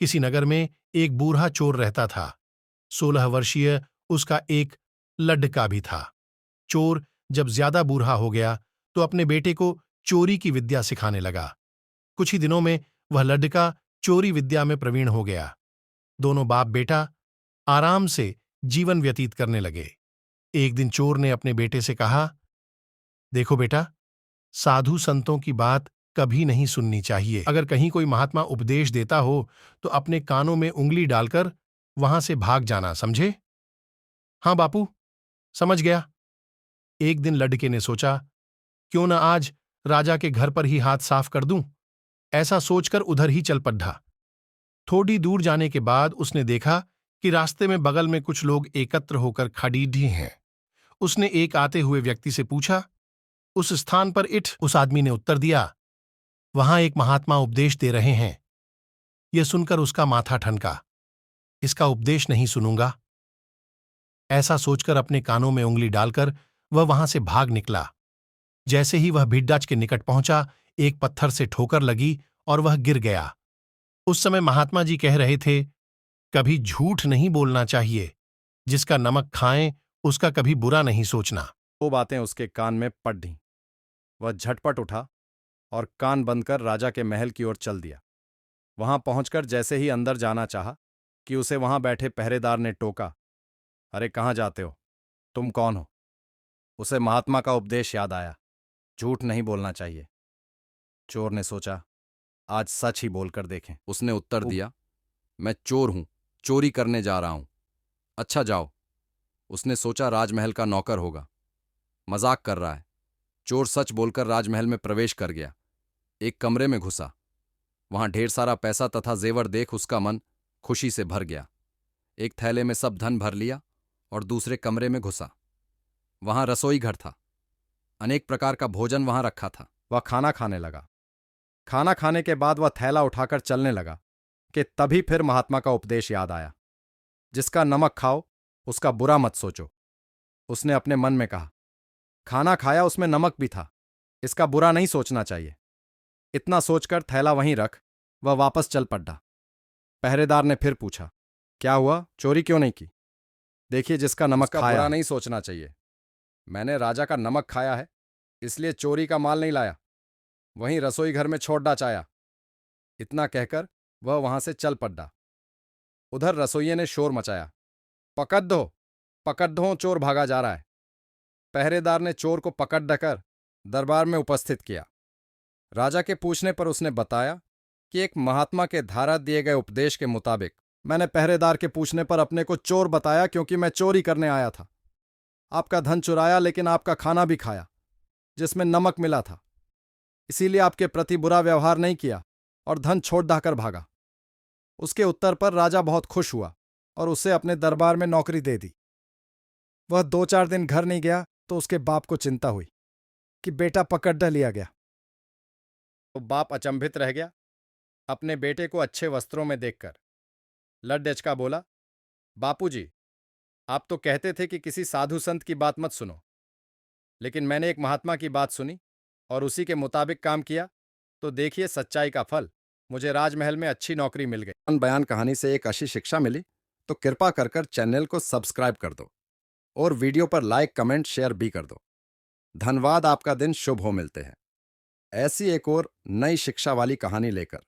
किसी नगर में एक बूढ़ा चोर रहता था। 16 वर्षीय उसका एक लड़का भी था। चोर जब ज्यादा बूढ़ा हो गया तो अपने बेटे को चोरी की विद्या सिखाने लगा। कुछ ही दिनों में वह लड़का चोरी विद्या में प्रवीण हो गया। दोनों बाप बेटा आराम से जीवन व्यतीत करने लगे। एक दिन चोर ने अपने बेटे से कहा, देखो बेटा, साधु संतों की बात कभी नहीं सुननी चाहिए। अगर कहीं कोई महात्मा उपदेश देता हो तो अपने कानों में उंगली डालकर वहां से भाग जाना, समझे? हाँ बापू, समझ गया। एक दिन लड़के ने सोचा, क्यों न आज राजा के घर पर ही हाथ साफ कर दूं। ऐसा सोचकर उधर ही चल पड़ा। थोड़ी दूर जाने के बाद उसने देखा कि रास्ते में बगल में कुछ लोग एकत्र होकर खड़ीढी हैं। उसने एक आते हुए व्यक्ति से पूछा, उस स्थान पर इठ। उस आदमी ने उत्तर दिया, वहां एक महात्मा उपदेश दे रहे हैं। यह सुनकर उसका माथा ठनका। इसका उपदेश नहीं सुनूंगा। ऐसा सोचकर अपने कानों में उंगली डालकर वह वहां से भाग निकला। जैसे ही वह भिड्डाच के निकट पहुंचा, एक पत्थर से ठोकर लगी और वह गिर गया। उस समय महात्मा जी कह रहे थे, कभी झूठ नहीं बोलना चाहिए। जिसका नमक खाएं उसका कभी बुरा नहीं सोचना। वो बातें उसके कान में पड़ ढीं। वह झटपट उठा और कान बंद कर राजा के महल की ओर चल दिया। वहां पहुंचकर जैसे ही अंदर जाना चाहा कि उसे वहां बैठे पहरेदार ने टोका, अरे कहाँ जाते हो, तुम कौन हो? उसे महात्मा का उपदेश याद आया, झूठ नहीं बोलना चाहिए। चोर ने सोचा, आज सच ही बोलकर देखें। उसने उत्तर दिया, मैं चोर हूं, चोरी करने जा रहा हूं। अच्छा जाओ। उसने सोचा राजमहल का नौकर होगा, मजाक कर रहा है। चोर सच बोलकर राजमहल में प्रवेश कर गया। एक कमरे में घुसा। वहां ढेर सारा पैसा तथा जेवर देख उसका मन खुशी से भर गया। एक थैले में सब धन भर लिया और दूसरे कमरे में घुसा। वहां रसोई घर था। अनेक प्रकार का भोजन वहां रखा था। वह खाना खाने लगा। खाना खाने के बाद वह थैला उठाकर चलने लगा कि तभी फिर महात्मा का उपदेश याद आया, जिसका नमक खाओ उसका बुरा मत सोचो। उसने अपने मन में कहा, खाना खाया उसमें नमक भी था, इसका बुरा नहीं सोचना चाहिए। इतना सोचकर थैला वहीं रख वह वापस चल पड़ा। पहरेदार ने फिर पूछा, क्या हुआ, चोरी क्यों नहीं की? देखिए, जिसका नमक खाया बुरा नहीं सोचना चाहिए। मैंने राजा का नमक खाया है, इसलिए चोरी का माल नहीं लाया। वहीं रसोई घर में छोड़ डाचाया। इतना कहकर वह वहां से चल पड़ा। उधर रसोइये ने शोर मचाया, पकड़ दो, चोर भागा जा रहा है। पहरेदार ने चोर को पकड़ डकर दरबार में उपस्थित किया। राजा के पूछने पर उसने बताया कि एक महात्मा के द्वारा दिए गए उपदेश के मुताबिक मैंने पहरेदार के पूछने पर अपने को चोर बताया, क्योंकि मैं चोरी करने आया था। आपका धन चुराया, लेकिन आपका खाना भी खाया जिसमें नमक मिला था। इसीलिए आपके प्रति बुरा व्यवहार नहीं किया और धन छोड़ डाकर भागा। उसके उत्तर पर राजा बहुत खुश हुआ और उसे अपने दरबार में नौकरी दे दी। वह 2-4 दिन घर नहीं गया तो उसके बाप को चिंता हुई कि बेटा पकड़ लिया गया। तो बाप अचंभित रह गया अपने बेटे को अच्छे वस्त्रों में देखकर। लड्डचका बोला, बापूजी, आप तो कहते थे कि किसी साधु संत की बात मत सुनो, लेकिन मैंने एक महात्मा की बात सुनी और उसी के मुताबिक काम किया, तो देखिए सच्चाई का फल। मुझे राजमहल में अच्छी नौकरी मिल गई। बयान कहानी से एक अच्छी शिक्षा मिली तो कृपा कर चैनल को सब्सक्राइब कर दो और वीडियो पर लाइक, कमेंट, शेयर भी कर दो। धन्यवाद। आपका दिन शुभ हो। मिलते हैं ऐसी एक और नई शिक्षा वाली कहानी लेकर।